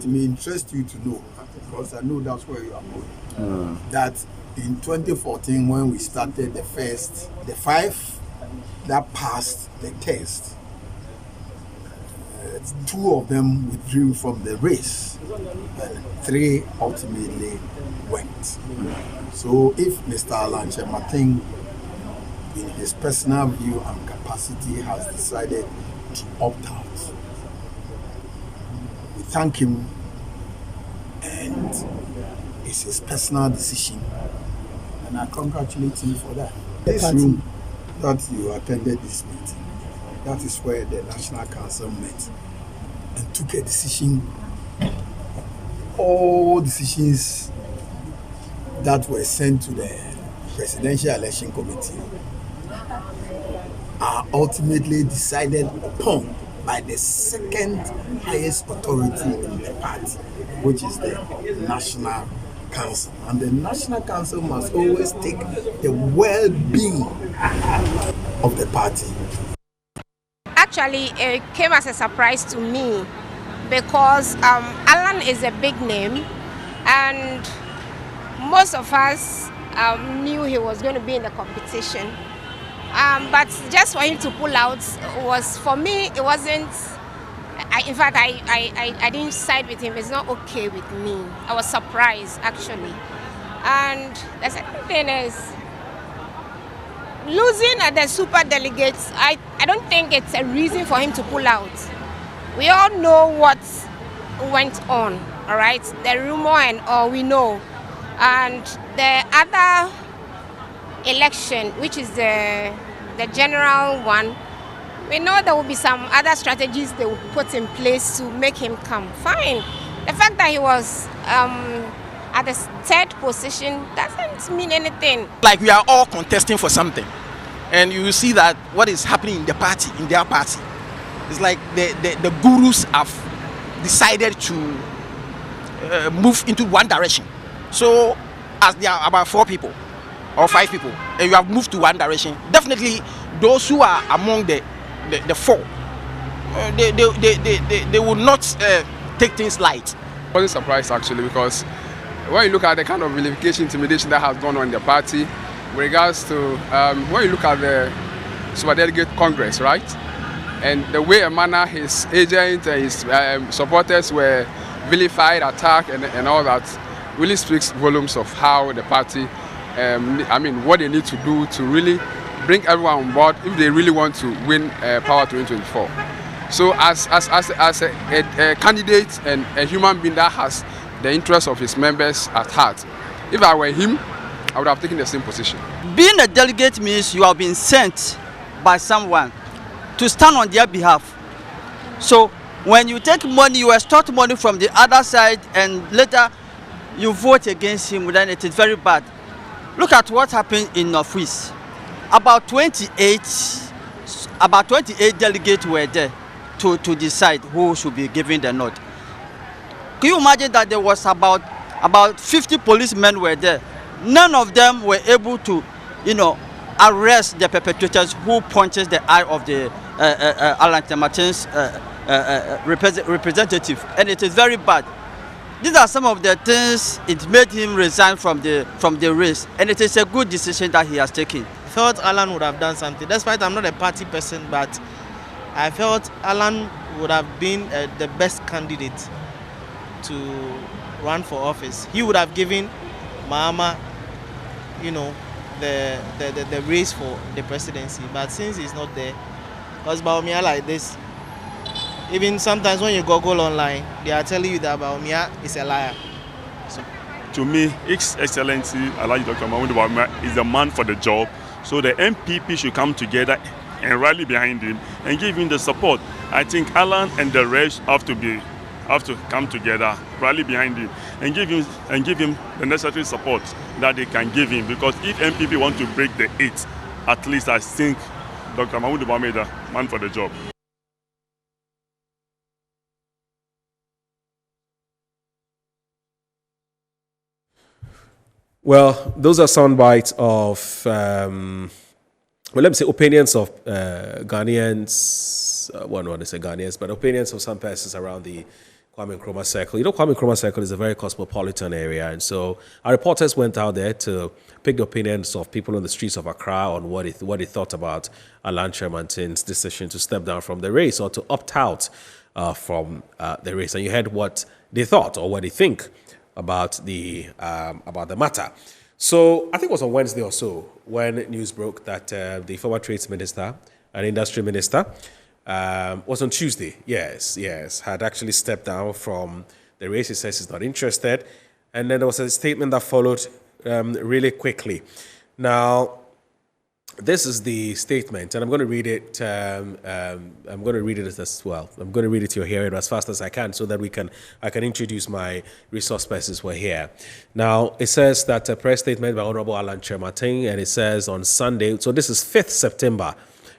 it may interest you to know, because I know that's where you are going, that in 2014, when we started the five that passed the test, 2 of them withdrew from the race, and 3 ultimately went. So if Mr. Alan Kyerematen, in his personal view and capacity, has decided to opt out, we thank him, and it's his personal decision, and I congratulate him for that. This room that you attended this meeting, that is where the National Council met and took a decision. All decisions that were sent to the Presidential Election Committee are ultimately decided upon by the second highest authority in the party, which is the National Council. And the National Council must always take the well-being of the party. Actually, it came as a surprise to me because Alan is a big name, and most of us knew he was going to be in the competition. But just for him to pull out was, for me, it wasn't. In fact, I didn't side with him. It's not okay with me. I was surprised, actually. And the second thing is, losing at the super delegates, I don't think it's a reason for him to pull out. We all know what went on, all right? The rumor and all, we know. And the other election, which is the general one, we know there will be some other strategies they will put in place to make him come. Fine. The fact that he was at the 3rd position doesn't mean anything. Like we are all contesting for something, and you see that what is happening in the party, in their party, it's like the gurus have decided to move into one direction. So as there are about 4 people or 5 people, and you have moved to one direction, definitely those who are among the 4, they will not take things light. I wasn't surprised actually, because when you look at the kind of vilification, intimidation that has gone on in the party, with regards to when you look at the Superdelegate Congress, right, and the way and manner his agents and his supporters were vilified, attacked, and all that, really speaks volumes of how the party, what they need to do to really bring everyone on board if they really want to win Power 2024. So as a candidate and a human being that has the interests of his members at heart, if I were him, I would have taken the same position. Being a delegate means you have been sent by someone to stand on their behalf. So when you take money, you extort money from the other side, and later you vote against him, then it is very bad. Look at what happened in Northwest. About 28 delegates were there to decide who should be given the nod. Can you imagine that there was about 50 policemen were there? None of them were able to, arrest the perpetrators who punches the eye of the Alan Kyerematen's representative, and it is very bad. These are some of the things it made him resign from the race, and it is a good decision that he has taken. I felt Alan would have done something. Despite I'm not a party person, but I felt Alan would have been the best candidate to run for office. He would have given Mahama, the race for the presidency. But since he's not there, because Bawumia like this, even sometimes when you Google online, they are telling you that Bawumia is a liar. So, to me, His Excellency Alhaji Dr. Mahmoud Bawumia is the man for the job. So the MPP should come together and rally behind him and give him the support. I think Alan and the rest have to come together, rally behind him, and give him the necessary support that they can give him. Because if MPP want to break the 8, at least I think Dr. Mahmoud Bawumia is the man for the job. Well, those are sound bites of, let me say opinions of Ghanaians, well, not to say Ghanaians, but opinions of some persons around the Kwame Nkrumah Circle. You know, Kwame Nkrumah Circle is a very cosmopolitan area, and so our reporters went out there to pick the opinions of people on the streets of Accra on what they thought about Alan Kyerematen's decision to step down from the race or to opt out from the race. And you heard what they thought or what they think about the matter. So I think it was on Wednesday or so when news broke that the former trades minister and industry minister was on Tuesday, yes, had actually stepped down from the race. He says he's not interested. And then there was a statement that followed really quickly. Now, this is the statement, and I'm going to read it. I'm going to read it as well. I'm going to read it to your hearing as fast as I can, so that I can introduce my resource persons who are here. Now, it says that a press statement by Honorable Alan Kyerematen, and it says on Sunday. So this is 5th September,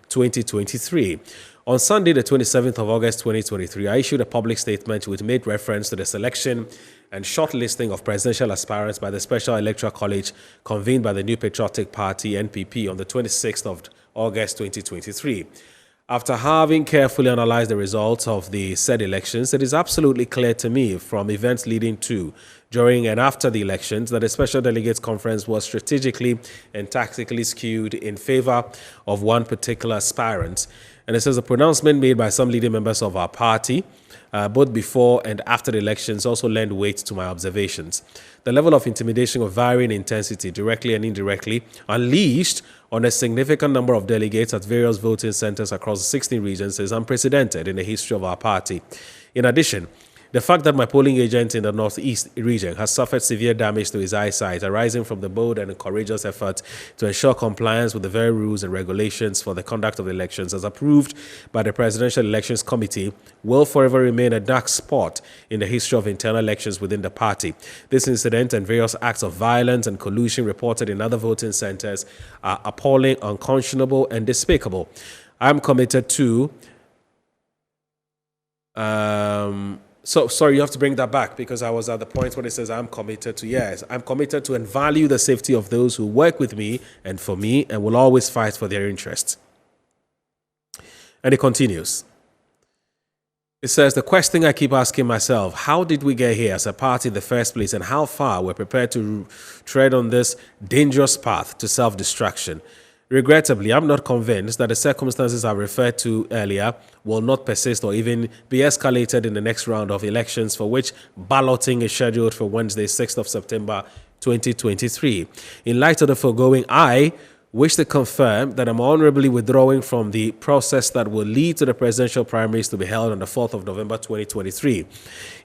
2023. On Sunday, the 27th of August, 2023, I issued a public statement which made reference to the selection and shortlisting of presidential aspirants by the Special Electoral College convened by the New Patriotic Party, NPP, on the 26th of August, 2023. After having carefully analyzed the results of the said elections, it is absolutely clear to me from events leading to, during and after the elections that the Special Delegates Conference was strategically and tactically skewed in favor of one particular aspirant. And it says a pronouncement made by some leading members of our party, both before and after the elections, also lend weight to my observations. The level of intimidation of varying intensity, directly and indirectly, unleashed on a significant number of delegates at various voting centers across 16 regions is unprecedented in the history of our party. In addition, the fact that my polling agent in the Northeast region has suffered severe damage to his eyesight arising from the bold and courageous effort to ensure compliance with the very rules and regulations for the conduct of the elections as approved by the Presidential Elections Committee will forever remain a dark spot in the history of internal elections within the party. This incident and various acts of violence and collusion reported in other voting centers are appalling, unconscionable, and despicable. I am committed to... So, sorry, you have to bring that back because I was at the point when it says I'm committed to, yes, I'm committed to and value the safety of those who work with me and for me and will always fight for their interests. And it continues. It says, the question I keep asking myself, how did we get here as a party in the first place and how far we're prepared to tread on this dangerous path to self-destruction? Regrettably, I'm not convinced that the circumstances I referred to earlier will not persist or even be escalated in the next round of elections for which balloting is scheduled for Wednesday, 6th of September, 2023. In light of the foregoing, I wish to confirm that I'm honorably withdrawing from the process that will lead to the presidential primaries to be held on the 4th of November, 2023.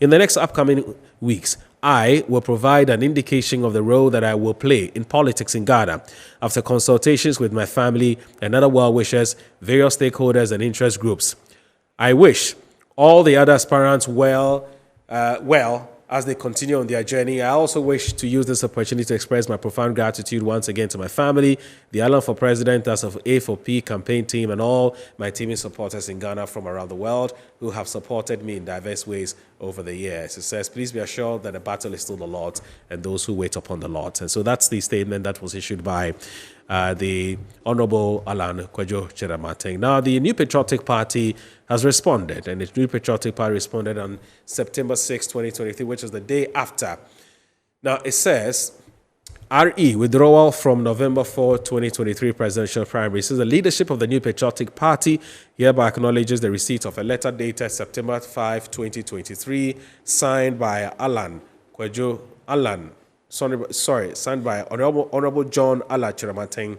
In the next upcoming weeks, I will provide an indication of the role that I will play in politics in Ghana after consultations with my family and other well-wishers, various stakeholders and interest groups. I wish all the other aspirants well as they continue on their journey. I also wish to use this opportunity to express my profound gratitude once again to my family, the Alan for President, as of A4P campaign team, and all my teaming supporters in Ghana from around the world who have supported me in diverse ways over the years. It says, please be assured that the battle is still the Lord's and those who wait upon the Lord. And so that's the statement that was issued by the Honorable Alan Kyerematen. Now, the New Patriotic Party has responded, and the New Patriotic Party responded on September 6, 2023, which is the day after. Now, it says, RE, withdrawal from November 4, 2023 presidential primary. Says the leadership of the New Patriotic Party hereby acknowledges the receipt of a letter dated September 5, 2023, signed by signed by Honorable John Ala Kyerematen,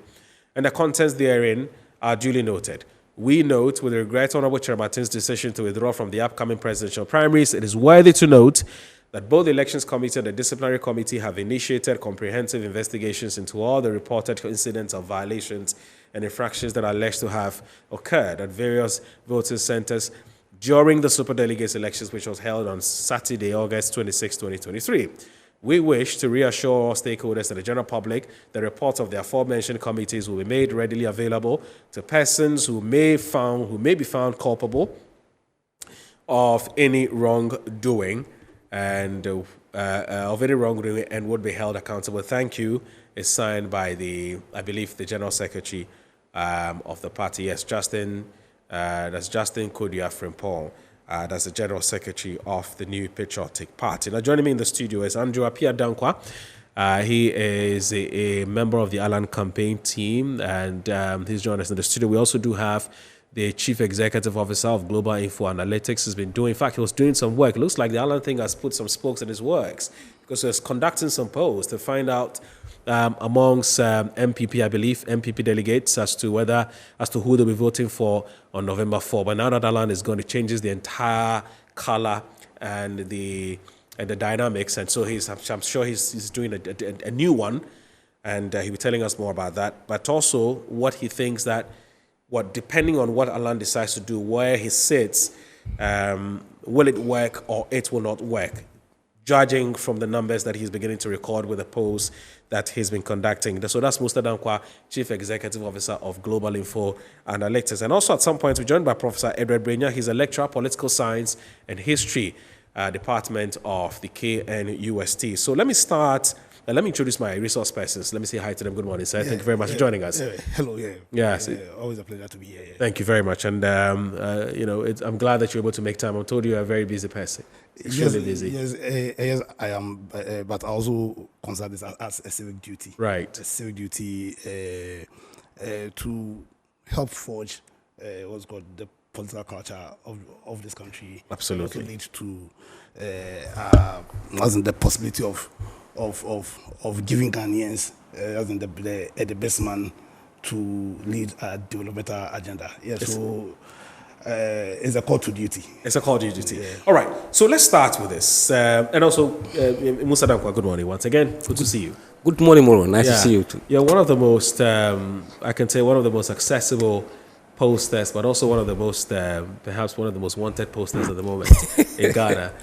and the contents therein are duly noted. We note with regret Honorable Kyerematen's decision to withdraw from the upcoming presidential primaries. It is worthy to note that both the Elections Committee and the Disciplinary Committee have initiated comprehensive investigations into all the reported incidents of violations and infractions that are alleged to have occurred at various voting centers during the Superdelegates elections, which was held on Saturday, August 26, 2023. We wish to reassure all stakeholders and the general public that reports of the aforementioned committees will be made readily available to persons who may be found culpable of any wrongdoing and would be held accountable. Thank you. It's signed by I believe, the General Secretary of the party. Yes, Justin. That's Justin Kodia Frimpong. That's the General Secretary of the New Patriotic Party. Now, joining me in the studio is Andrew Apia Dankwa. He is a member of the Alan campaign team, and he's joined us in the studio. We also do have the Chief Executive Officer of Global Info Analytics. Has been doing, in fact, he was doing some work. It looks like the Alan thing has put some spokes in his works, because he was conducting some polls to find out amongst MPP, I believe, MPP delegates as to who they'll be voting for on November 4. But now that Alan is going to change the entire color and the dynamics, and so I'm sure he's doing a new one, and he'll be telling us more about that. But also what he thinks that, depending on what Alan decides to do, where he sits, will it work or it will not work, judging from the numbers that he's beginning to record with the polls that he's been conducting. So that's Musa Dankwa, Chief Executive Officer of Global Info Analytics. And also at some point, we're joined by Professor Edward Brenya. He's a lecturer, Political Science and History, Department of the KNUST. So let me start. Let me introduce my resource persons. Let me say hi to them. Good morning, sir. Thank you very much for joining us. Hello, always a pleasure to be here. Thank you very much. And, I'm glad that you're able to make time. I'm told you're a very busy person. Extremely busy. Yes, I am, but I also consider this as a civic duty. Right. A civic duty to help forge what's called the political culture of this country. Absolutely. Also lead to as in the possibility of giving Ghanaians as in the best man to lead a developmental agenda. So it's a call to duty. It's a call to duty. Yeah. All right. So let's start with this. And also, Musa Dankwa, good morning once again. Good to see you. Good morning, Moro. Nice to see you too. You're one of the most, I can say, one of the most accessible posters, but also one of the most, perhaps one of the most wanted posters at the moment in Ghana.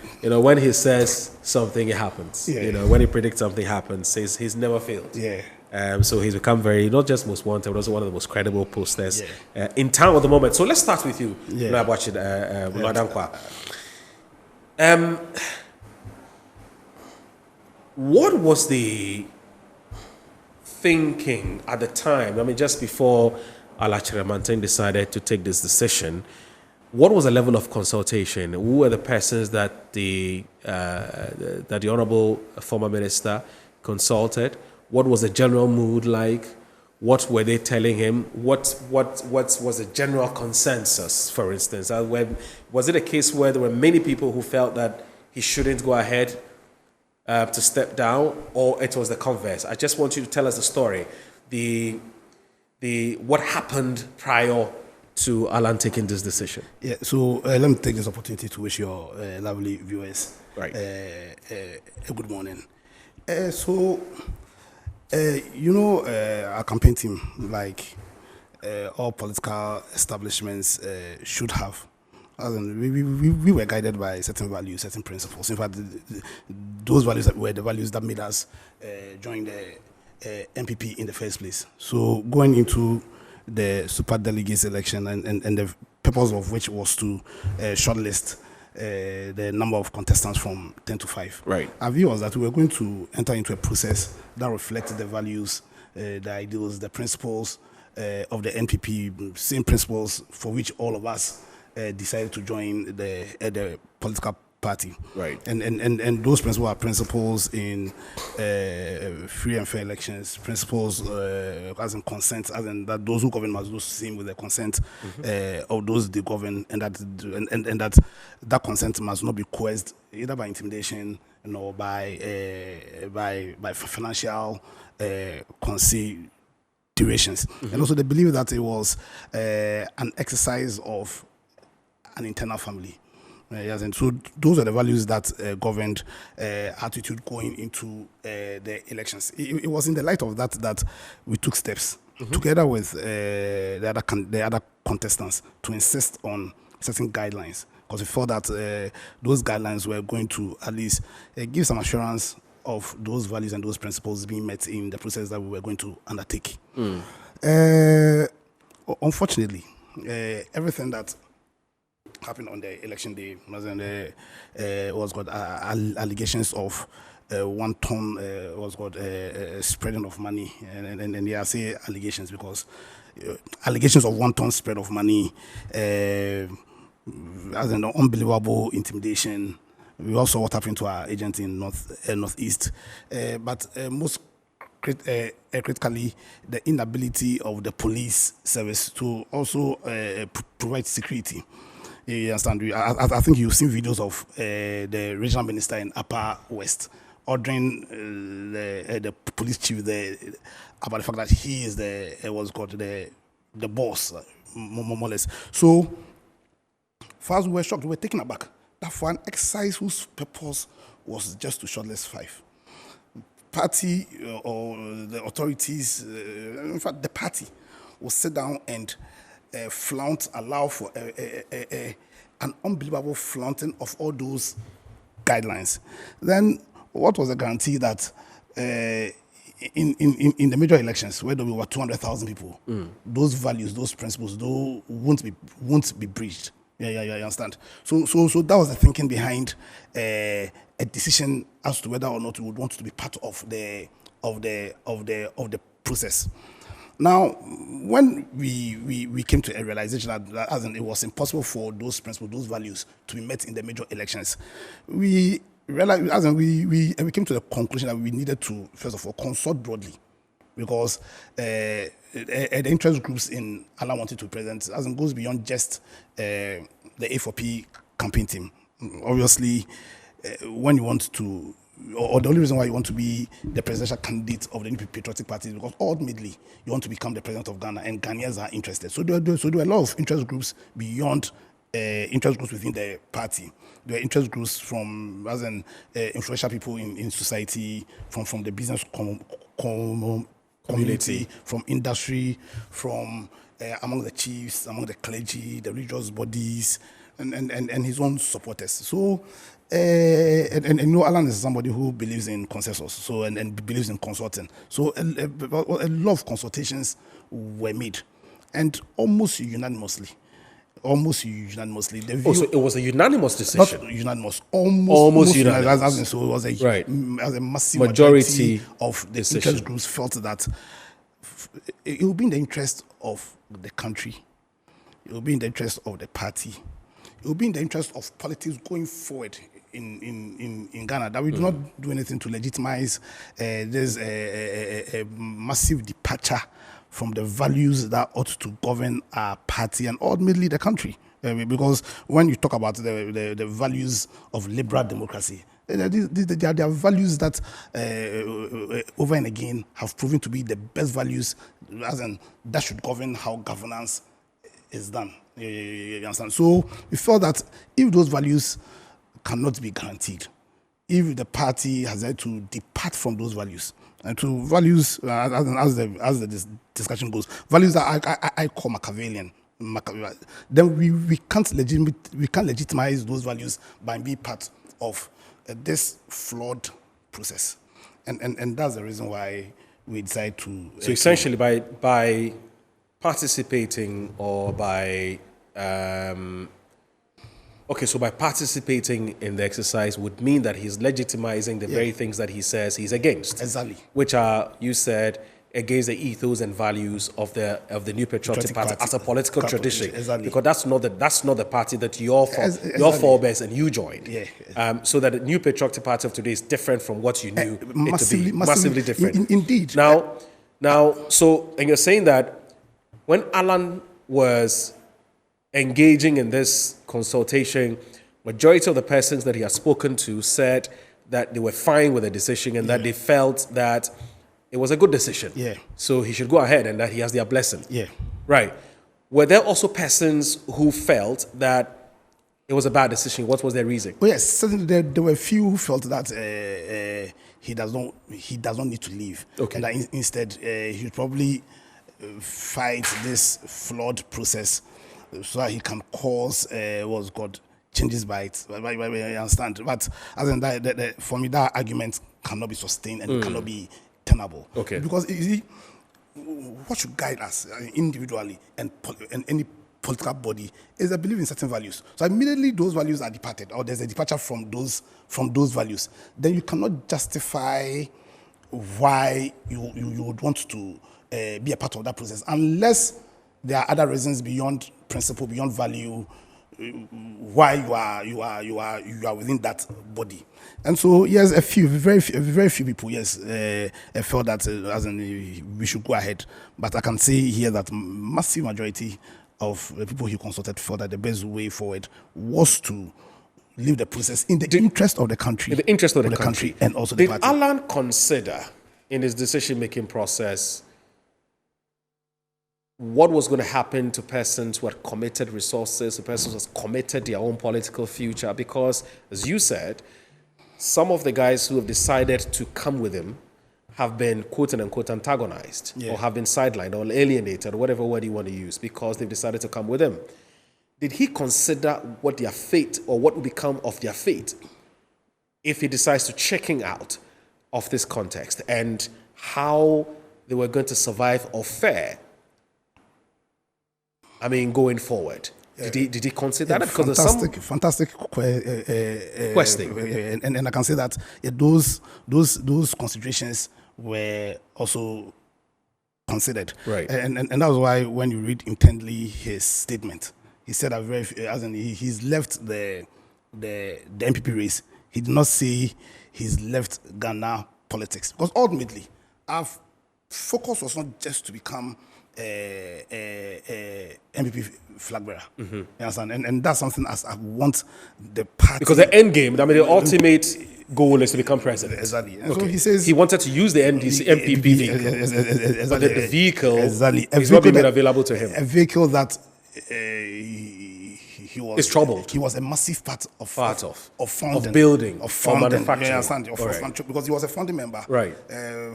When he says something, it happens. When he predicts something, happens. He's never failed. So he's become not just most wanted, but also one of the most credible posters in town at the moment. So let's start with you. I'm watching Dankwa. What was the thinking at the time? I mean, just before Kyerematen decided to take this decision, what was the level of consultation? Who were the persons that the honorable former minister consulted? What was the general mood like? What were they telling him? What was the general consensus, for instance? Was it a case where there were many people who felt that he shouldn't go ahead to step down, or it was the converse? I just want you to tell us the story. What happened prior to Alan taking this decision? So let me take this opportunity to wish your lovely viewers a good morning. Our campaign team, like all political establishments, should have. We were guided by certain values, certain principles. In fact, those values were the values that made us join the MPP in the first place. So going into the super delegates election and the purpose of which was to shortlist the number of contestants from 10 to 5. Right. Our view was that we were going to enter into a process that reflected the values, the ideals, the principles of the NPP, same principles for which all of us decided to join the political party. Right. And those principles are principles in free and fair elections, principles as in consent, as in that those who govern must do the same with the consent of those they govern, and that consent must not be coerced either by intimidation nor by financial considerations. And also they believe that it was an exercise of an internal family. And so those are the values that governed attitude going into the elections. It was in the light of that we took steps together with the other contestants to insist on certain guidelines, because we felt that those guidelines were going to at least give some assurance of those values and those principles being met in the process that we were going to undertake. Unfortunately, everything that happened on the election day was got allegations of one-ton was got spreading of money, and I say allegations because allegations of one-ton spread of money as an unbelievable intimidation. We also what happened to our agent in northeast, but most critically, the inability of the police service to also provide security. You understand? I think you've seen videos of the regional minister in Upper West ordering the police chief there about the fact that he is the what's called the boss, more or less. So, first we were shocked, we were taken aback that for an exercise whose purpose was just to shortlist 5. Party or the authorities, in fact, the party will sit down and allow for an unbelievable flaunting of all those guidelines. Then, what was the guarantee that in the major elections, where there were 200,000 people, those values, those principles, those won't be breached? Yeah, you understand. So that was the thinking behind a decision as to whether or not we would want to be part of the process. Now, when we came to a realization that as in it was impossible for those principles, those values to be met in the major elections, we realized, as in we came to the conclusion that we needed to first of all consult broadly, because the interest groups in Allah wanted to present as in goes beyond just the A4P campaign team. Obviously, when you want to, or the only reason why you want to be the presidential candidate of the New Patriotic Party is because ultimately you want to become the president of Ghana, and Ghanaians are interested. So there are a lot of interest groups beyond interest groups within the party. There are interest groups from, as in influential people in society, from the business community, from industry, from among the chiefs, among the clergy, the religious bodies, and his own supporters. So, and you know, Alan is somebody who believes in consensus, so and believes in consulting. So a lot of consultations were made, and almost unanimously. The view, so it was a unanimous decision. Not unanimous, almost unanimous. So it was a massive majority of the interest groups felt that it will be in the interest of the country, it will be in the interest of the party, it will be in the interest of politics going forward in Ghana, that we do not do anything to legitimize there's a massive departure from the values that ought to govern our party and ultimately the country. Because when you talk about the values of liberal democracy, there are values that over and again have proven to be the best values, as in that should govern how governance is done. You understand? So we felt that if those values cannot be guaranteed, if the party has had to depart from those values, and to values, as the discussion goes, values that I call Machiavellian, then we can't legitimize those values by being part of this flawed process, and that's the reason why we decided to. So essentially, by participating or by by participating in the exercise would mean that he's legitimizing the very things that he says he's against. Exactly. Which are, you said, against the ethos and values of the New Patriotic Party as a political tradition. Exactly. Because that's not the party that your forebears and you joined. Yeah. So that the New Patriotic Party of today is different from what you knew it to be. Massively different. Indeed. Now, and you're saying that when Alan was engaging in this consultation, majority of the persons that he has spoken to said that they were fine with the decision and that they felt that it was a good decision. Yeah. So he should go ahead and that he has their blessing. Yeah. Right. Were there also persons who felt that it was a bad decision? What was their reason? Oh yes, certainly there were few who felt that he does not need to leave. Okay. And that instead he should probably fight this flawed process so that he can cause what's called changes by it. I understand. But as in that, for me, that argument cannot be sustained and cannot be tenable. Okay. Because you see, what should guide us individually and any political body is a belief in certain values. So immediately those values are departed, or there's a departure from those values, then you cannot justify why you would want to be a part of that process unless there are other reasons beyond principle, beyond value, why you are within that body. And so yes, very few people felt that as in we should go ahead. But I can say here that massive majority of the people he consulted felt that the best way forward was to leave the process in the interest of the country. In the interest of the country. And also the Did party. Alan consider in his decision-making process what was going to happen to persons who had committed resources, to persons who had committed their own political future? Because, as you said, some of the guys who have decided to come with him have been quote-unquote antagonized, or have been sidelined or alienated, or whatever word you want to use, because they've decided to come with him. Did he consider what their fate, or what will become of their fate, if he decides to checking out of this context, and how they were going to survive or fare, I mean, going forward? Did he consider that? Because fantastic question. And I can say that those considerations were also considered. Right. And that was why when you read intently his statement, he said that he's left the MPP race. He did not say he's left Ghana politics, because ultimately our focus was not just to become MPP flag bearer. You understand? And that's something as I want the party, because the end game, I mean, the ultimate goal is to become president. Exactly. And so he says he wanted to use the MPP vehicle, but the vehicle is not being made available to him. A vehicle that he was troubled. He was a massive part of funding, of building, of funding, manufacturing. Because he was a founding member, right?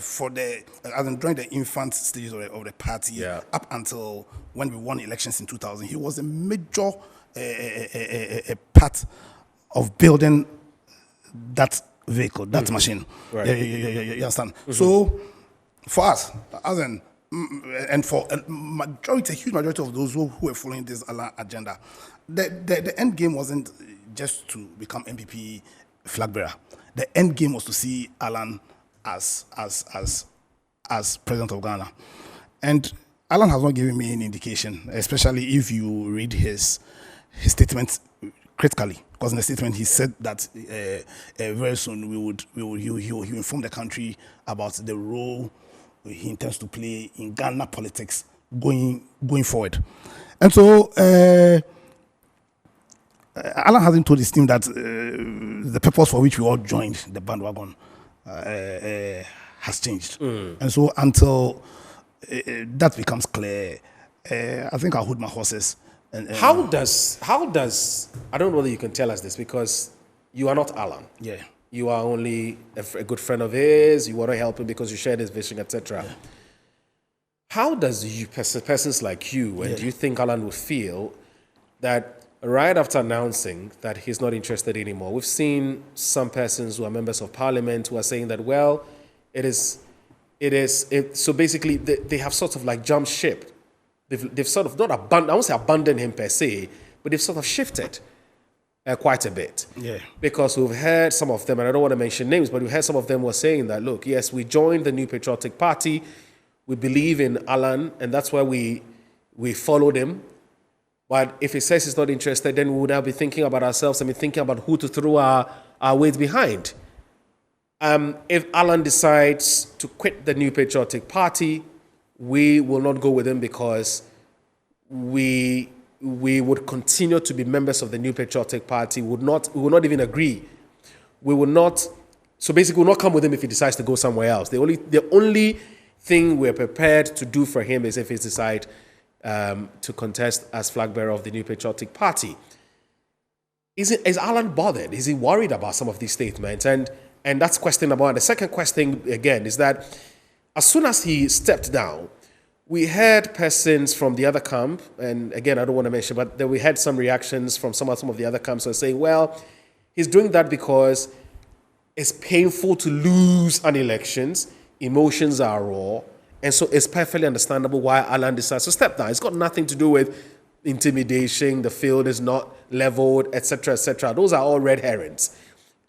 For during the infant stages of the party, up until when we won elections in 2000, he was a major part of building that vehicle, that machine. Right. You understand? So for us, and for a huge majority of those who were following this agenda, the end game wasn't just to become MPP flag bearer. The end game was to see Alan as president of Ghana. And Alan has not given me any indication, especially if you read his statement critically, because in the statement he said that very soon he will inform the country about the role he intends to play in Ghana politics going forward. And so Alan hasn't told his team that the purpose for which we all joined the bandwagon has changed. And so until that becomes clear, I think I'll hold my horses. How does I don't know whether you can tell us this, because you are not Alan. Yeah. You are only a good friend of his. You want to help him because you share his vision, etc. Yeah. How does persons like you, and do you think Alan would feel that right after announcing that he's not interested anymore? We've seen some persons who are members of parliament who are saying that, well, so basically they have sort of like jumped ship. They've sort of not abandoned, I won't say abandoned him per se, but they've sort of shifted quite a bit. Yeah. Because we've heard some of them, and I don't want to mention names, but we've heard some of them were saying that, look, yes, we joined the New Patriotic Party, we believe in Alan, and that's why we followed him. But if he says he's not interested, then we would now be thinking about ourselves and be thinking about who to throw our weight behind. If Alan decides to quit the New Patriotic Party, we will not go with him, because we would continue to be members of the New Patriotic Party. We will not even agree. We will not. So basically, we'll not come with him if he decides to go somewhere else. The only thing we're prepared to do for him is if he decides to contest as flag bearer of the New Patriotic Party. Is Alan bothered? Is he worried about some of these statements? And that's question number one. The second question, again, is that as soon as he stepped down, we heard persons from the other camp, and again, I don't want to mention, but then we had some reactions from some of the other camps who are saying, well, he's doing that because it's painful to lose an elections, emotions are raw, and so it's perfectly understandable why Alan decides to step down. It's got nothing to do with intimidation, the field is not leveled, etc., etc. Those are all red herrings.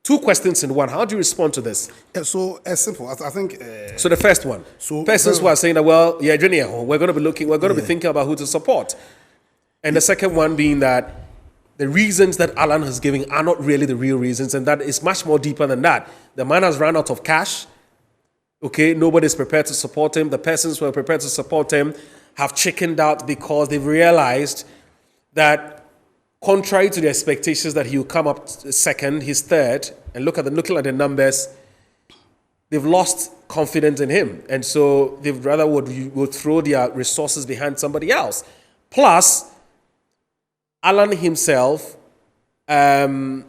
Two questions in one. How do you respond to this? Yeah, so simple. I think. So the first one. Persons who are saying that, well, we're going to be thinking about who to support, and the second one being that the reasons that Alan has given are not really the real reasons, and that is much more deeper than that. The man has run out of cash. Okay, nobody's prepared to support him. The persons who are prepared to support him have chickened out because they've realized that, contrary to the expectations that he will come up second, he's third, and looking at the numbers, they've lost confidence in him, and so they rather would throw their resources behind somebody else. Plus, Alan himself, so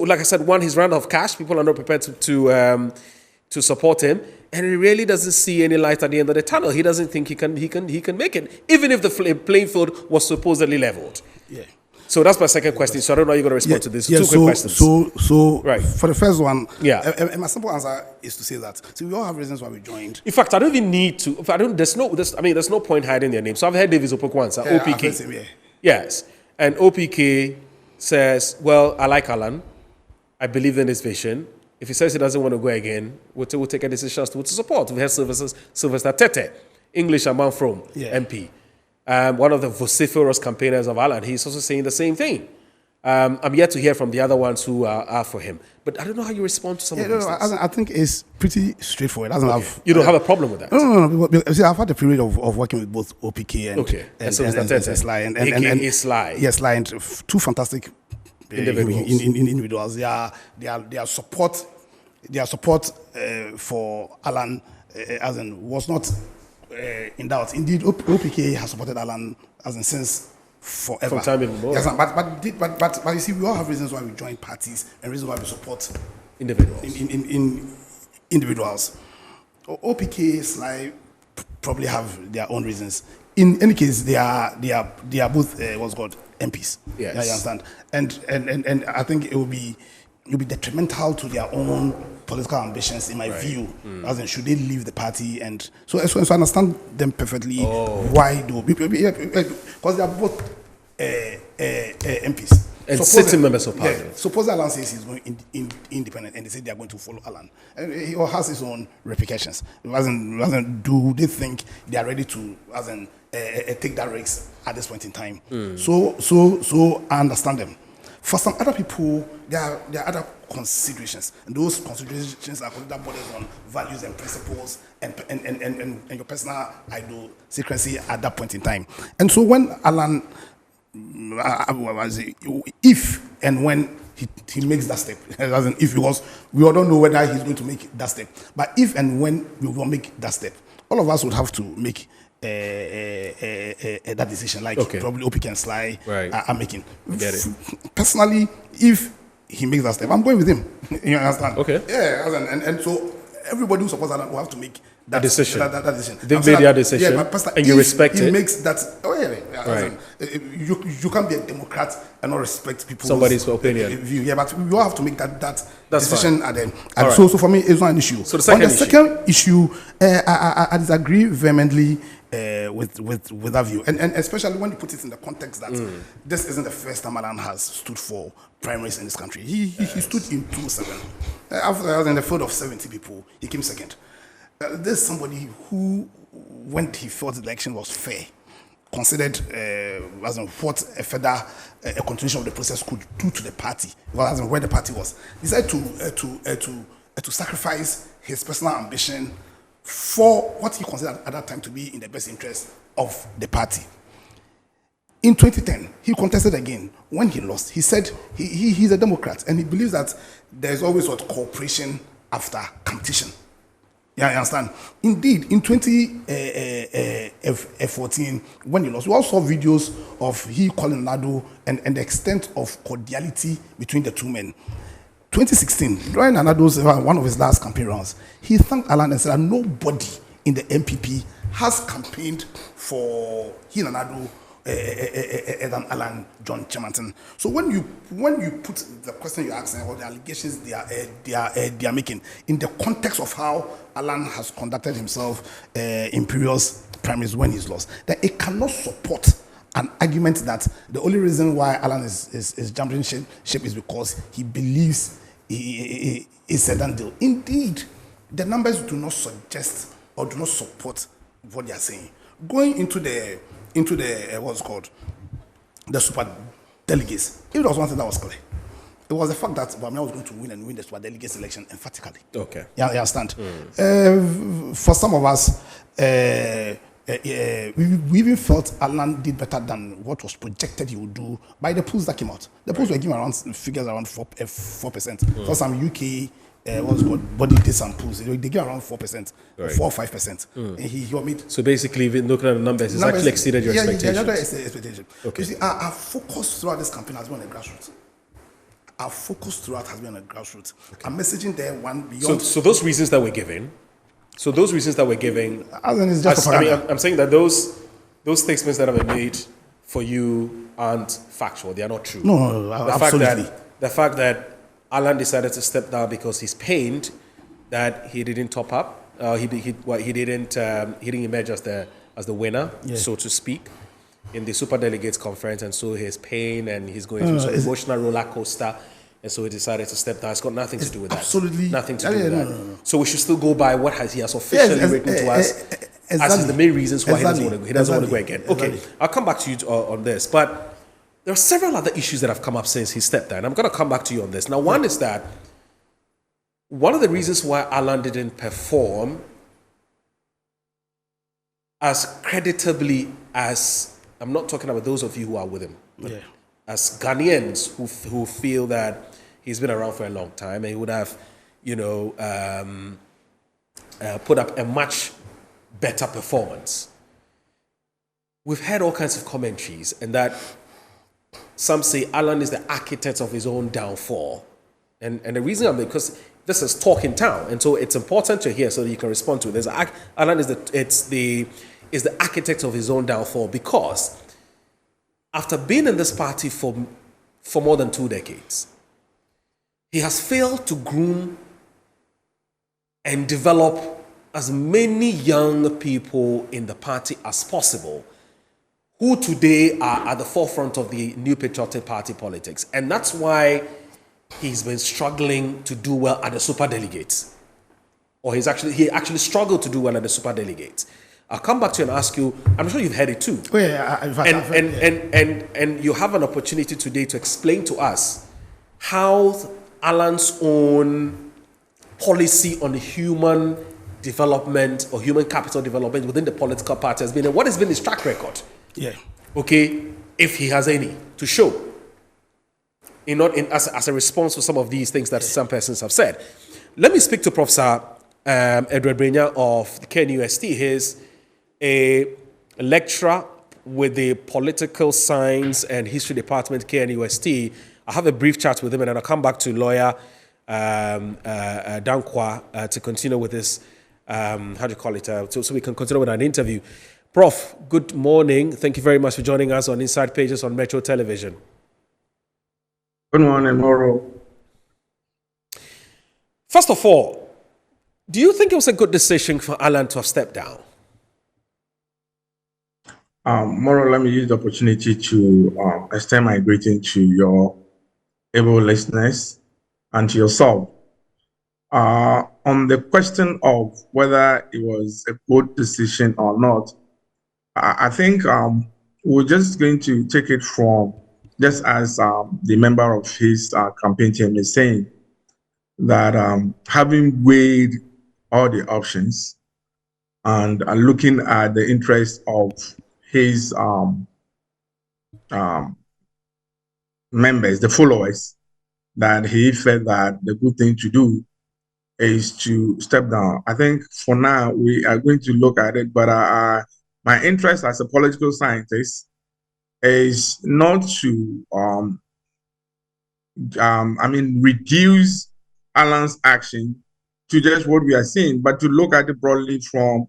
like I said, one, he's run out of cash. People are not prepared to support him, and he really doesn't see any light at the end of the tunnel. He doesn't think he can make it, even if the playing field was supposedly leveled. Yeah. So that's my second question. So I don't know how you're going to respond to this. Two quick questions. So right. For the first one, yeah. My simple answer is to say that. So we all have reasons why we joined. In fact, I don't even need to. There's no point hiding their name. So I've heard Davis Opoku answer, OPK. Him, yeah. Yes, and OPK says, "Well, I like Alan. I believe in his vision. If he says he doesn't want to go again, we'll take a decision as to support." We have Sylvester Tete, English among from MP. One of the vociferous campaigners of Alan, he's also saying the same thing. I'm yet to hear from the other ones who are for him. But I don't know how you respond to some of these things. I think it's pretty straightforward. You don't have a problem with that? No. See, I've had a period of working with both OPK and Sly. And Sly. Yes, Sly, and two fantastic individuals. Their support for Alan was not in doubt. Indeed, OPK has supported Alan since forever. From time immemorial. Yes, but you see, we all have reasons why we join parties and reasons why we support individuals. In individuals. OPK, Sly probably have their own reasons. In any case, they are both what's called MPs. Yes. You understand? And I think it will be detrimental to their own political ambitions, in my view. As in, should they leave the party? And so I understand them perfectly. Why do? Because they are both MPs and sitting members of parliament. Yeah, suppose Alan says he's going independent, and they say they are going to follow Alan, and he has his own repercussions. Do they think they are ready to take that risk at this point in time? So I understand them. For some other people, there are other considerations, and those considerations are considered borders on values and principles and your personal idiosyncrasy at that point in time. And so when Alan, if and when he makes that step, if, because we all don't know whether he's going to make that step, but if and when we will make that step, all of us would have to make that decision, like probably OPK and Sly are making. Get it. Personally, if he makes that step, I'm going with him. You understand? Okay. Yeah, and so everybody who supports that will have to make that decision. That decision. They've made their decision, and you respect it. He makes that. You can't be a Democrat and not respect somebody's opinion. View. Yeah, but we all have to make that decision at the end. And right. so for me, it's not an issue. So the second issue, I disagree vehemently with that view, and especially when you put it in the context that this isn't the first time Alan has stood for primaries in this country. He stood in 2007. After I was in the field of 70 people, he came second. There's somebody who, when he felt the election was fair, considered what a further continuation of the process could do to the party, where the party was, decided to sacrifice his personal ambition for what he considered at that time to be in the best interest of the party. In 2010, he contested again. When he lost, he said he's a Democrat and he believes that there's always cooperation after competition. Yeah, I understand. Indeed, in 2014, when he lost, we also saw videos of he calling Nado and the extent of cordiality between the two men. 2016, during Anado's one of his last campaign rounds, he thanked Alan and said that nobody in the MPP has campaigned for he and Anado than Alan John Kyerematen. So when you put the question you're asking or the allegations they are making in the context of how Alan has conducted himself in previous primaries when he's lost, then it cannot support an argument that the only reason why Alan is jumping ship is because he believes it's a done deal. Indeed, the numbers do not suggest or do not support what they are saying. Going into the what's called the super delegates. If there was one thing that was clear, it was the fact that Bamia was going to win the super delegates election emphatically. Okay. Yeah, you understand? For some of us, we even felt Alan did better than what was projected he would do by the polls that came out. The polls were giving around figures around 4%. For some UK what's called body did some polls, they give around 4%, 4 or 5%. And he made. So basically, even looking at the numbers, it's actually exceeded your expectations. Yeah, expectation. Okay. You see, our focus throughout this campaign has been on the grassroots. Our focus throughout has been on the grassroots. Okay. I'm messaging there one beyond. So those reasons that we're giving. I'm saying that those statements that have been made for you aren't factual. They are not true. No, absolutely. The fact that Alan decided to step down because he's pained that he didn't top up. He didn't emerge as the winner, so to speak, in the super delegates conference, and so he's pain and he's going through some emotional roller coaster. And so he decided to step down. It's got nothing to do with that. Absolutely. Nothing to do with that. No. So we should still go by what he has officially written to us as the main reasons why he doesn't want to go again. Okay, I'll come back to you on this. But there are several other issues that have come up since he stepped down. I'm going to come back to you on this. Now, one is that one of the reasons why Alan didn't perform as creditably as, I'm not talking about those of you who are with him, but as Ghanaians who feel that he's been around for a long time and he would have, put up a much better performance. We've heard all kinds of commentaries, and that some say Alan is the architect of his own downfall. And the reason because this is talk in town, and so it's important to hear so that you can respond to it. Alan is the architect of his own downfall, because after being in this party for more than 2 decades, he has failed to groom and develop as many young people in the party as possible who today are at the forefront of the new patriotic party politics. And that's why he's been struggling to do well at the super delegates. Or he actually struggled to do well at the super delegates. I'll come back to you and ask you, I'm sure you've heard it too. Oh, yeah, in fact, and you have an opportunity today to explain to us how Alan's own policy on human development or human capital development within the political party has been, and what has been his track record. Yeah. Okay, if he has any to show, as a response to some of these things that some persons have said. Let me speak to Professor Edward Brenya of the KNUST. He's a lecturer with the Political Science and History Department, KNUST. I'll have a brief chat with him, and then I'll come back to lawyer Dankwa to continue with this, so we can continue with an interview. Prof, good morning. Thank you very much for joining us on Inside Pages on Metro Television. Good morning, Moro. First of all, do you think it was a good decision for Alan to have stepped down? Moro, let me use the opportunity to extend my greeting to your able listeners and to yourself. On the question of whether it was a good decision or not, I think we're just going to take it from, just as the member of his campaign team is saying, that having weighed all the options and looking at the interest of his members, the followers, that he felt that the good thing to do is to step down. I think for now we are going to look at it, but my interest as a political scientist is not to reduce Alan's action to just what we are seeing, but to look at it broadly from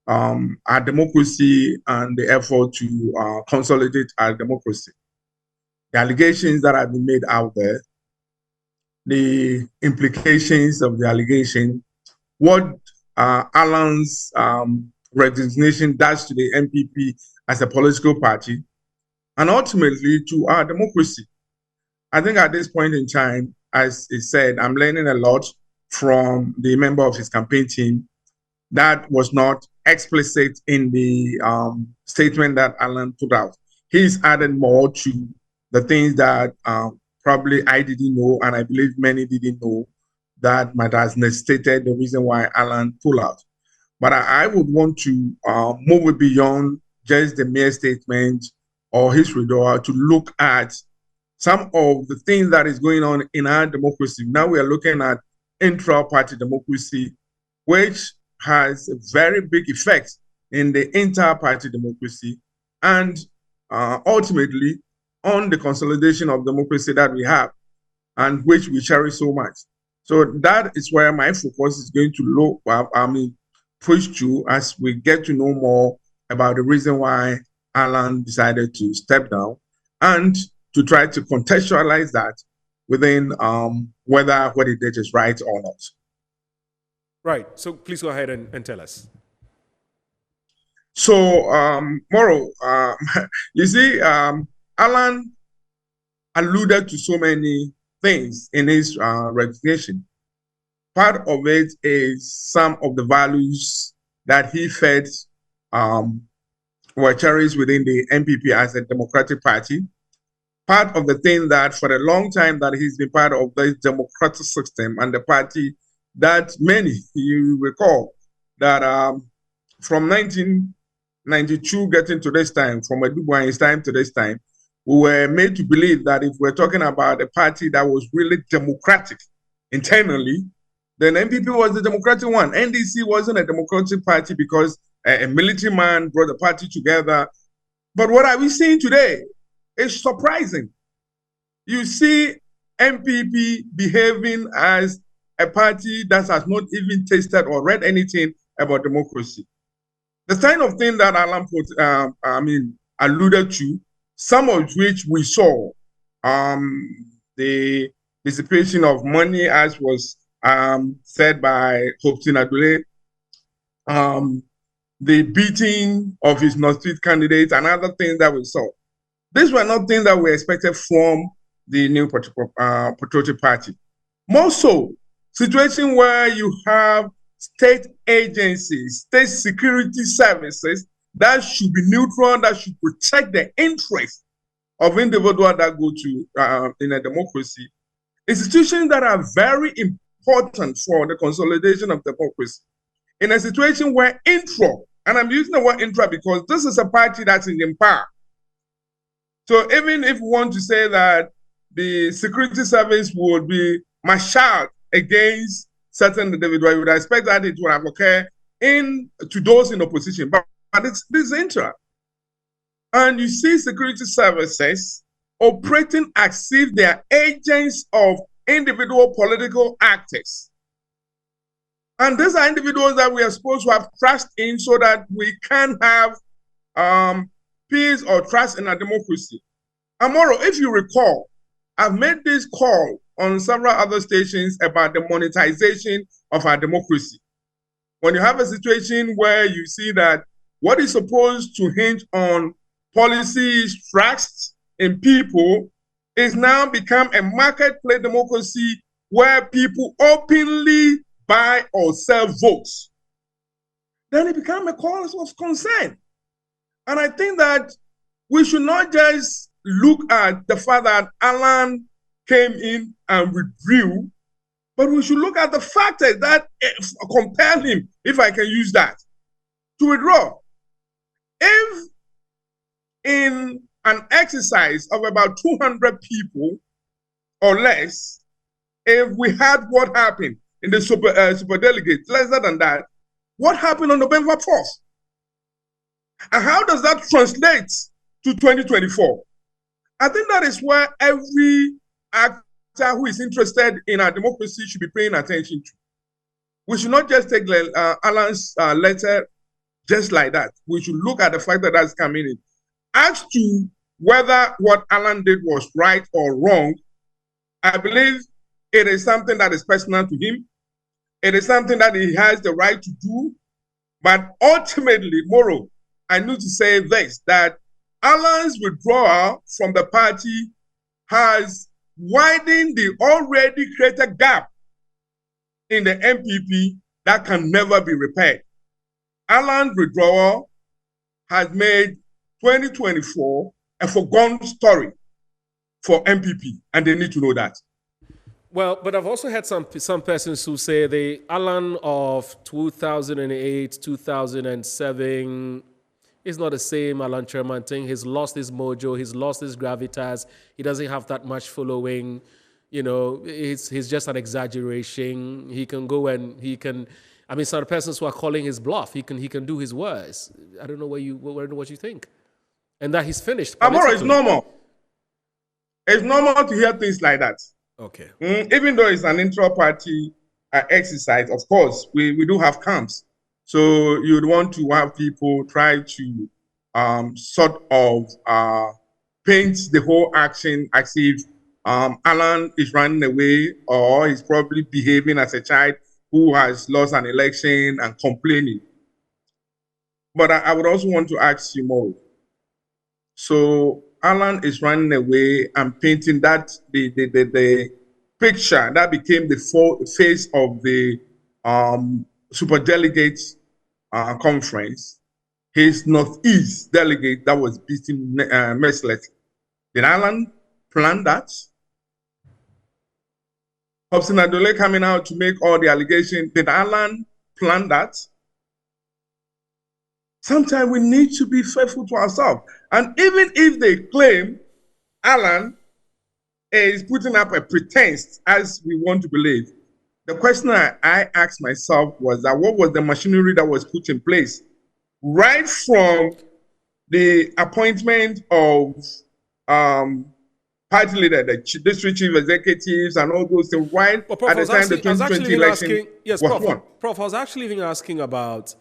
our democracy and the effort to consolidate our democracy. The allegations that have been made out there, the implications of the allegation, what Alan's resignation does to the MPP as a political party, and ultimately to our democracy. I think at this point in time, as he said, I'm learning a lot from the member of his campaign team that was not explicit in the statement that Alan put out. he's added more to the things that probably I didn't know, and I believe many didn't know, that might have necessitated the reason why Alan pulled out. But I would want to move it beyond just the mere statement or his withdrawal to look at some of the things that is going on in our democracy. Now we are looking at intra-party democracy, which has a very big effect in the inter-party democracy and ultimately on the consolidation of democracy that we have and which we cherish so much. So that is where my focus is going to look, push to as we get to know more about the reason why Alan decided to step down and to try to contextualize that within whether what he did is right or not. Right. So please go ahead and tell us. So, Moro, you see, Alan alluded to so many things in his resignation. Part of it is some of the values that he felt were cherished within the NPP as a democratic party. Part of the thing that for a long time that he's been part of this democratic system and the party that many, you recall, that from 1992 getting to this time, from Edubuan's time to this time, we were made to believe that if we're talking about a party that was really democratic internally, then NPP was the democratic one. NDC wasn't a democratic party because a military man brought the party together. But what are we seeing today? It's surprising. You see NPP behaving as a party that has not even tasted or read anything about democracy. The kind of thing that Alan alluded to, some of which we saw, the dissipation of money, as was said by Hopsin Adule, the beating of his North-East candidates, and other things that we saw. These were not things that we expected from the new patriotic party. More so, situation where you have state agencies, state security services that should be neutral, that should protect the interests of individuals that go to in a democracy. Institutions that are very important for the consolidation of democracy. In a situation where intra, and I'm using the word intra because this is a party that's in power. So even if we want to say that the security service would be marshaled against certain individuals, you would expect that it would have occurred to those in opposition, but this is intra. And you see security services operating as if they are agents of individual political actors. And these are individuals that we are supposed to have trust in so that we can have peace or trust in our democracy. Amoro, if you recall, I've made this call on several other stations about the monetization of our democracy. When you have a situation where you see that what is supposed to hinge on policies, trust in people, is now become a marketplace democracy where people openly buy or sell votes, then it becomes a cause of concern. And I think that we should not just look at the fact that Alan came in and withdrew, but we should look at the factors that compel him, if I can use that, to withdraw. If in an exercise of about 200 people or less, if we had what happened in the super delegates, lesser than that, what happened on November 4th? And how does that translate to 2024? I think that is where every actor who is interested in our democracy should be paying attention to. We should not just take Alan's letter just like that. We should look at the fact that that's coming in. As to whether what Alan did was right or wrong, I believe it is something that is personal to him. It is something that he has the right to do. But ultimately, Moro, I need to say this, that Alan's withdrawal from the party has widened the already created gap in the NPP that can never be repaired. Alan's withdrawal has made 2024 a foregone story for MPP, and they need to know that. Well, but I've also had some persons who say the Alan of 2008, 2007 is not the same Alan Kyerematen. He's lost his mojo. He's lost his gravitas. He doesn't have that much following. You know, he's just an exaggeration. He can go and he can. I mean, some persons who are calling his bluff. He can do his words. I don't know what you think, and that he's finished. Amora, it's normal. It's normal to hear things like that. Okay. Even though it's an intra-party exercise, of course, we do have camps. So you'd want to have people try to sort of paint the whole action as if Alan is running away or he's probably behaving as a child who has lost an election and complaining. But I would also want to ask you more. So Alan is running away and painting that the picture that became the face of the superdelegates conference. His Northeast delegate that was beaten mercilessly. Did Alan plan that? Hobson Adole coming out to make all the allegations. Did Alan plan that? Sometimes we need to be faithful to ourselves. And even if they claim Alan is putting up a pretense, as we want to believe, the question I asked myself was that what was the machinery that was put in place? Right from the appointment of party leader, the district chief executives and all those things, right at the time the 2020 election yes, was won. Prof, I was actually even asking about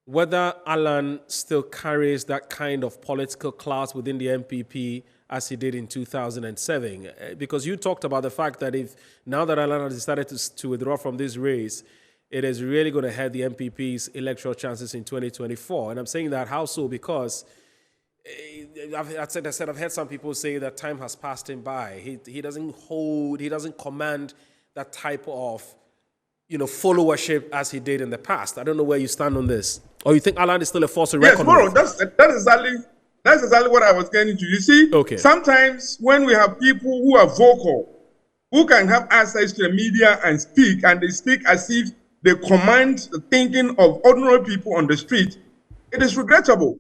whether Alan still carries that kind of political class within the MPP as he did in 2007. Because you talked about the fact that if now that Alan has decided to withdraw from this race, it is really going to hurt the MPP's electoral chances in 2024. And I'm saying that how so? Because I've heard some people say that time has passed him by. He doesn't command that type of followership as he did in the past. I don't know where you stand on this. Or you think Alan is still a force to reckon with? Yes, that's exactly what I was getting to. You see, sometimes when we have people who are vocal, who can have access to the media and they speak as if they command the thinking of ordinary people on the street, it is regrettable.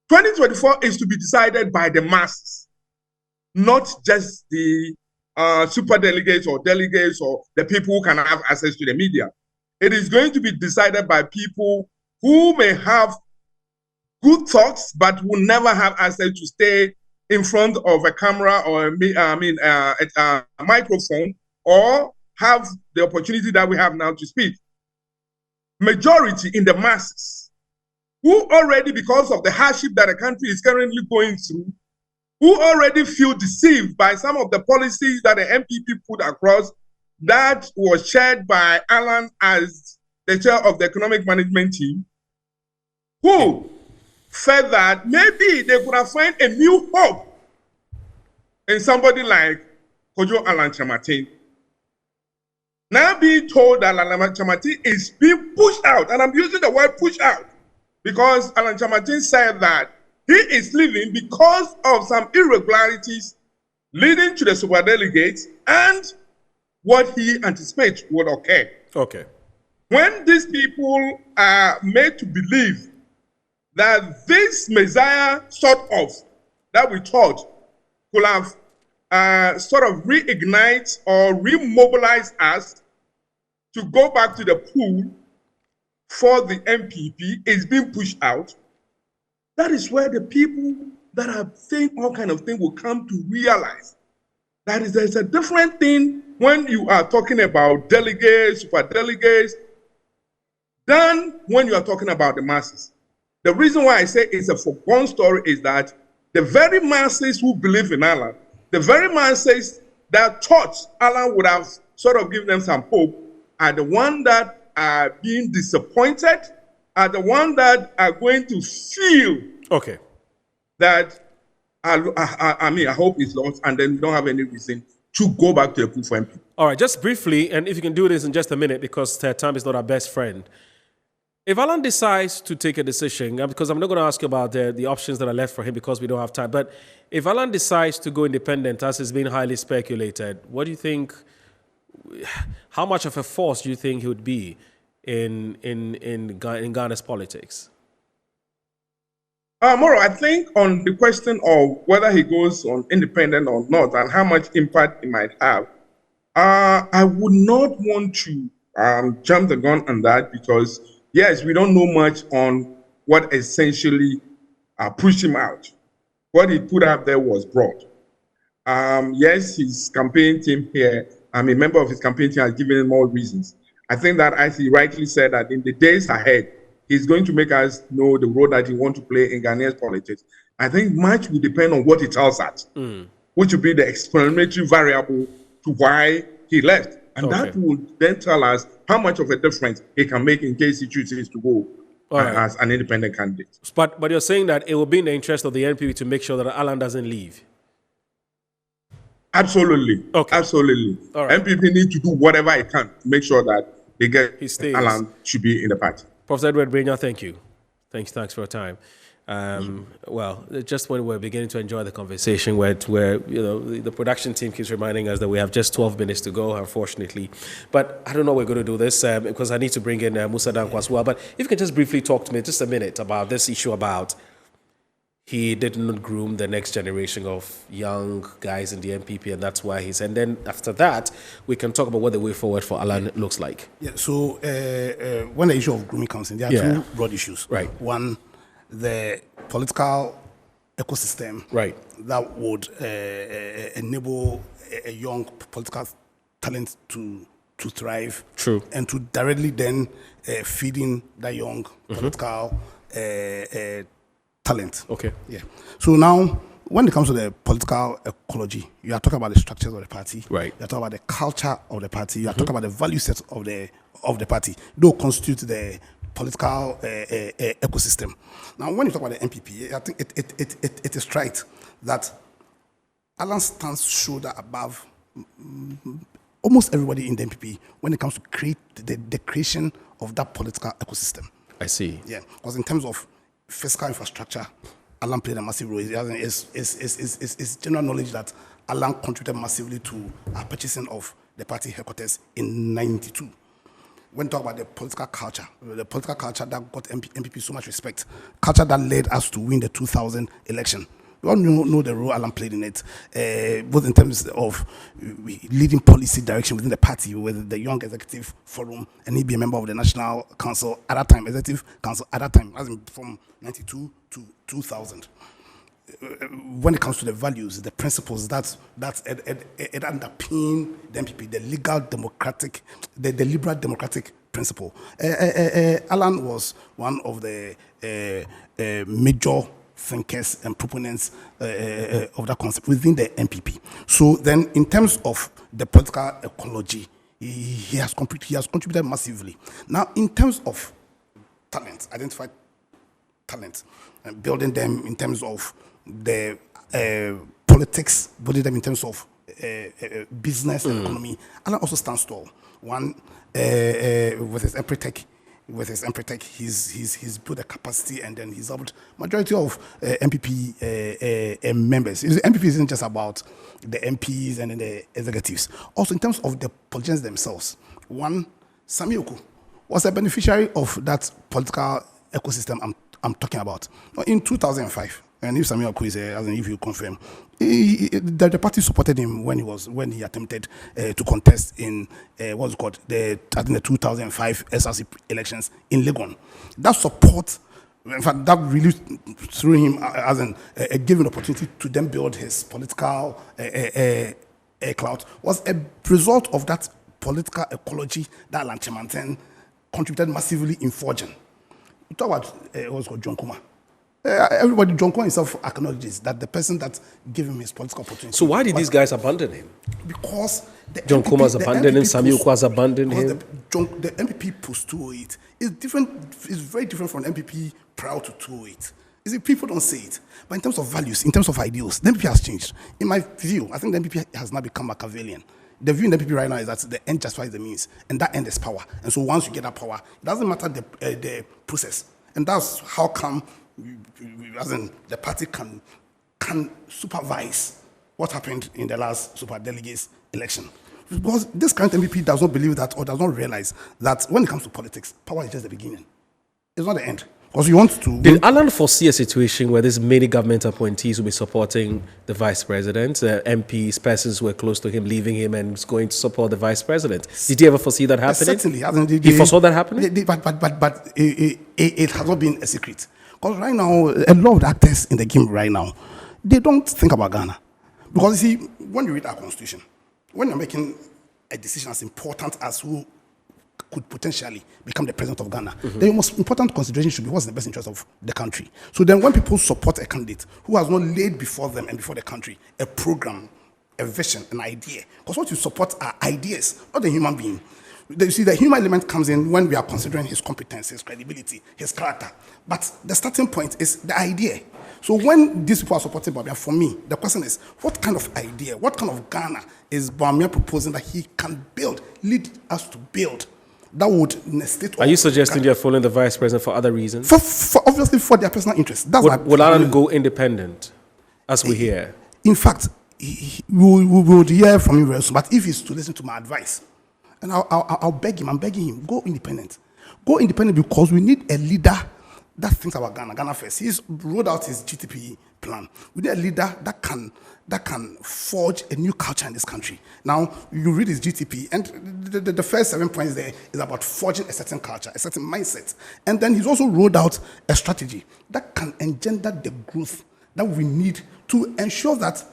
2024 is to be decided by the masses, not just the super delegates or delegates or the people who can have access to the media. It is going to be decided by people who may have good thoughts, but will never have access to stay in front of a camera or a microphone or have the opportunity that we have now to speak. Majority in the masses, who already, because of the hardship that the country is currently going through, who already feel deceived by some of the policies that the MPP put across that was shared by Alan as the chair of the economic management team, who felt that maybe they could have found a new hope in somebody like Kojo Alan Kyerematen. Now being told that Alan Kyerematen is being pushed out, and I'm using the word push out, because Alan Kyerematen said that he is leaving because of some irregularities leading to the superdelegates and what he anticipates would occur. Okay. When these people are made to believe that this Messiah sort of that we thought could have sort of reignite or remobilize us to go back to the pool for the MPP is being pushed out, that is where the people that are saying all kind of things will come to realize that there's a different thing when you are talking about delegates, super delegates, than when you are talking about the masses. The reason why I say it's a foregone story is that the very masses who believe in Alan, the very masses that thought Alan would have sort of given them some hope, are the ones that are being disappointed, are the ones that are going to feel that I hope it's lost, and then we don't have any reason to go back to the pool for MP. All right, just briefly, and if you can do this in just a minute, because time is not our best friend. If Alan decides to take a decision, because I'm not going to ask you about the options that are left for him because we don't have time, but if Alan decides to go independent, as has been highly speculated, what do you think, how much of a force do you think he would be in Ghana's politics? Moro, I think on the question of whether he goes on independent or not and how much impact he might have, I would not want to jump the gun on that because, yes, we don't know much on what essentially pushed him out. What he put out there was broad. Yes, his campaign team here, a member of his campaign team has given him more reasons. I think that, as he rightly said, that in the days ahead, he's going to make us know the role that he wants to play in Ghanaian politics. I think much will depend on what he tells us, which will be the explanatory variable to why he left. And that will then tell us how much of a difference he can make in case he chooses to go as an independent candidate. But you're saying that it will be in the interest of the NPP to make sure that Alan doesn't leave? Absolutely. Okay. Absolutely. All right. NPP need to do whatever it can to make sure that they get Alan should be in the party. Professor Edward Brenya, thank you. Thanks for your time. Well, just when we're beginning to enjoy the conversation, where the production team keeps reminding us that we have just 12 minutes to go, unfortunately. But I don't know we're going to do this because I need to bring in Musa Danko as well. But if you can just briefly talk to me just a minute about this issue about he did not groom the next generation of young guys in the NPP, and that's why he's. And then after that, we can talk about what the way forward for Alan looks like. Yeah. So when the issue of grooming comes in, there are two broad issues. Right. One, the political ecosystem that would enable a young political talent to thrive. True. And to directly then feeding that young political talent. Okay. Yeah. So now, when it comes to the political ecology, you are talking about the structures of the party. Right. You are talking about the culture of the party. You are talking about the value set of the party. Those constitute the political ecosystem. Now, when you talk about the NPP, I think it is right that Alan stands shoulder above almost everybody in the NPP when it comes to create the creation of that political ecosystem. I see. Yeah, because in terms of fiscal infrastructure, Alan played a massive role. It's general knowledge that Alan contributed massively to our purchasing of the party headquarters in '92. When talk about the political culture that got NPP so much respect, culture that led us to win the 2000 election. We all know the role Alan played in it, both in terms of leading policy direction within the party, with the Young Executive Forum, and he be a member of the National Council at that time, Executive Council at that time, as in from '92 to 2000. When it comes to the values, the principles, it underpin the NPP, the liberal democratic principle. Alan was one of the major thinkers and proponents of that concept within the NPP. So then, in terms of the political ecology, he has contributed massively. Now, in terms of talent, identified talent, and building them in terms of the politics, building them in terms of business and economy, Alan also stands tall. One, with his Empretech, he's built a capacity, and then he's helped majority of MPP members. MPP isn't just about the MPs and then the executives. Also, in terms of the politicians themselves, one, Sami Oku was a beneficiary of that political ecosystem I'm talking about. In 2005, and if Sami Oku is if you confirm, the party supported him when he attempted to contest in what's called the 2005 SRC elections in Legon. That support, in fact, that really threw him as a given opportunity to then build his political clout, was a result of that political ecology that Alan Kyerematen contributed massively in forging. You talk about what's called John Kuma. Everybody, John Kuma himself acknowledges that the person that gave him his political opportunity. So why did these guys abandon him? Because John Kuma's abandoned him, Sami Oku has abandoned him. The MPP post 2008 is different. It's very different from the MPP prior to 2008. You see, people don't say it, but in terms of values, in terms of ideals, the MPP has changed. In my view, I think the MPP has now become Machiavellian. The view in the NPP right now is that the end justifies the means, and that end is power. And so once you get that power, it doesn't matter the process. And that's how come, as in the party can supervise what happened in the last super delegates election. Because this current MPP does not believe that or does not realize that when it comes to politics, power is just the beginning. It's not the end. Because you want to... Did Alan foresee a situation where these many government appointees will be supporting the vice president, MPs, persons who were close to him, leaving him and going to support the vice president? Did he ever foresee that happening? Certainly. He foresaw that happening? But it has not been a secret. Because right now, a lot of the actors in the game right now, they don't think about Ghana. Because you see, when you read our constitution, when you're making a decision as important as who could potentially become the president of Ghana, the most important consideration should be what's in the best interest of the country. So then when people support a candidate who has not laid before them and before the country a program, a vision, an idea, because what you support are ideas, not the human being. You see, the human element comes in when we are considering his competence, his credibility, his character. But the starting point is the idea. So when these people are supporting Bawumia, for me, the question is, what kind of idea, what kind of Ghana is Bawumia proposing that he can build, lead us to build? That would necessitate... Are you suggesting you're following the vice president for other reasons? For obviously for their personal interest. That's would Alan go independent, as we hear? In fact, we would hear from him very soon. But if he's to listen to my advice, and I'll beg him, I'm begging him, go independent. Go independent because we need a leader that thinks about Ghana first. He's rolled out his GTP plan. We need a leader that can forge a new culture in this country. Now, you read his GTP, and the first 7 points there is about forging a certain culture, a certain mindset. And then he's also rolled out a strategy that can engender the growth that we need to ensure that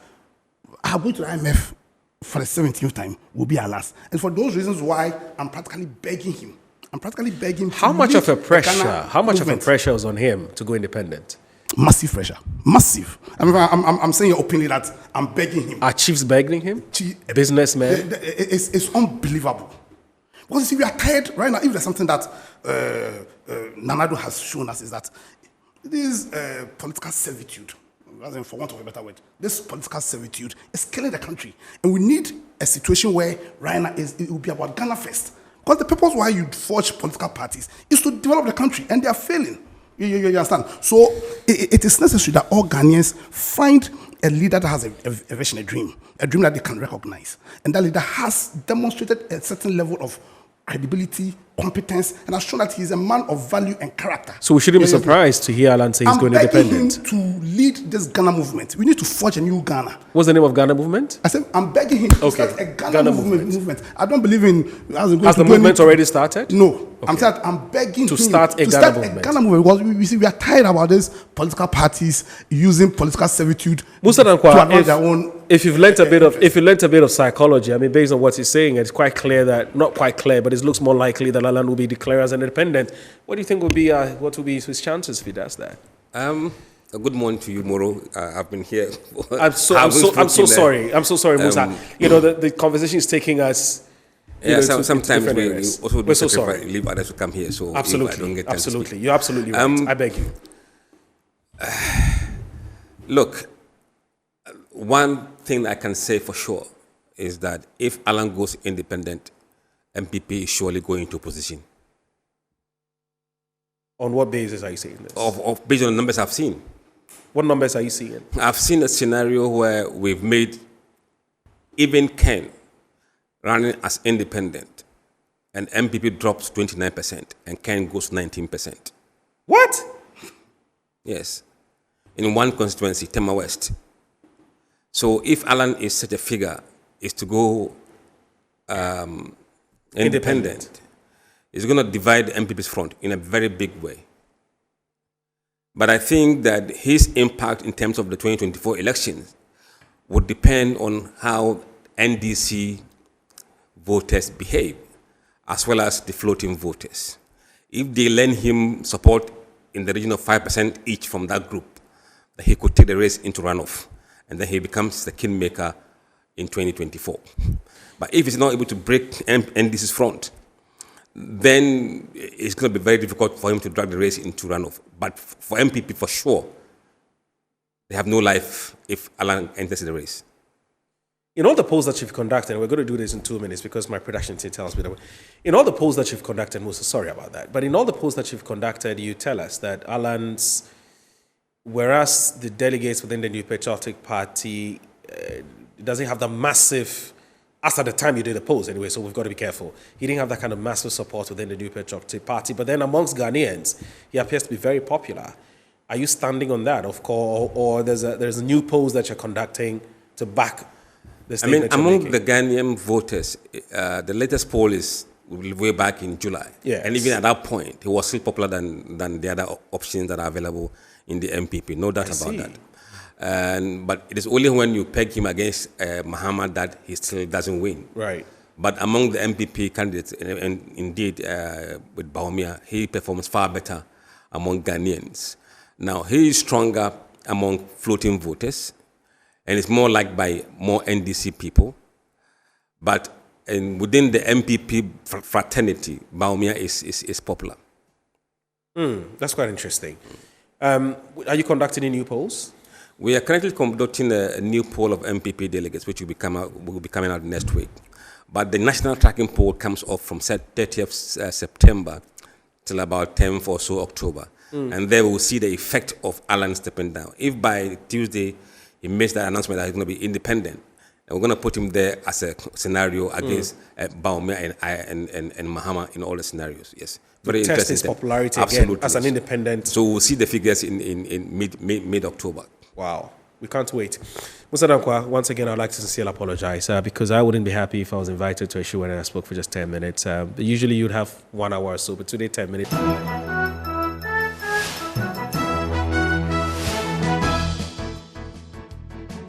our going to the IMF for the 17th time will be our last. And for those reasons why I'm practically begging him. How much of a pressure was on him to go independent? Massive pressure. Massive. I'm saying openly that I'm begging him. Are chiefs begging him? Businessmen? It's unbelievable. Because you see, we are tired right now. If there's something that Nanado has shown us is that this political servitude, for want of a better word, this political servitude is killing the country. And we need a situation where right now it will be about Ghana first. Because the purpose why you forge political parties is to develop the country, and they are failing. You understand? So it is necessary that all Ghanaians find a leader that has a vision, a dream that they can recognize. And that leader has demonstrated a certain level of credibility, competence, and has shown that he is a man of value and character. So we shouldn't be surprised to hear Alan say he's going independent. I'm begging him to lead this Ghana movement. We need to forge a new Ghana. What's the name of Ghana movement? I said I'm begging him to start a Ghana movement. I don't believe in... Has the movement already started? No. Okay. I'm begging to him start a Ghana movement. Because we see we are tired about this political parties using political servitude Musa to avoid their own... If you've learnt a bit of psychology, I mean, based on what he's saying, it's quite clear that, not quite clear, but it looks more likely that Alan will be declared as an independent. What do you think what will be his chances if he does that? Good morning to you, Moro. I've been here. I'm so sorry. I'm so sorry, Musa. The conversation is taking us. Sometimes we also do sacrifice, leave others to come here. So absolutely, I don't get absolutely, you're absolutely right. I beg you. Look, one thing I can say for sure is that if Alan goes independent, MPP is surely going into opposition. On what basis are you saying this? Based on the numbers I've seen. What numbers are you seeing? I've seen a scenario where we've made even Ken running as independent, and MPP drops 29% and Ken goes 19%. What? Yes. In one constituency, Tema West. So if Alan is such a figure, is to go independent, it's going to divide the MPP's front in a very big way. But I think that his impact in terms of the 2024 elections would depend on how NDC voters behave, as well as the floating voters. If they lend him support in the region of 5% each from that group, that he could take the race into runoff, and then he becomes the kingmaker in 2024. But if he's not able to break NDC's front, then it's going to be very difficult for him to drag the race into runoff. But for MPP, for sure, they have no life if Alan enters the race. in all the polls that you've conducted, and we're going to do this in 2 minutes because my production team tells me that. In all the polls that you've conducted, Musa, sorry about that, but in all the polls that you've conducted, you tell us that Alan's, whereas the delegates within the New Patriotic Party doesn't have the massive, as at the time you did the polls anyway, so we've got to be careful. He didn't have that kind of massive support within the New Patriotic Party, but then amongst Ghanaians, he appears to be very popular. Are you standing on that, of course, or there's a new polls that you're conducting to back the statement you're among making? the Ghanaian voters, the latest poll is way back in July. Yes. And even at that point, he was still popular than the other options that are available in the MPP. No doubt about that. But it is only when you peg him against Muhammad that he still doesn't win. Right. But among the MPP candidates, and indeed with Bawumia, he performs far better among Ghanaians. Now, he is stronger among floating voters, and it's more liked by more NDC people. But within the MPP fraternity, Bawumia is popular. That's quite interesting. Are you conducting any new polls? We are currently conducting a new poll of MPP delegates, which will be coming out next week. But the national tracking poll comes off from 30th September till about 10th or so October. And there we will see the effect of Alan stepping down. If by Tuesday he makes that announcement that he's going to be independent, and we're going to put him there as a scenario against Bawumia and Mahama in all the scenarios. Yes, very to test interesting. his popularity Absolutely, again as an independent. So we'll see the figures in mid-October. Wow, we can't wait. Musa Dankwa, once again, I'd like to sincerely apologize because I wouldn't be happy if I was invited to a show and I spoke for just 10 minutes. Usually you'd have 1 hour or so, but today 10 minutes.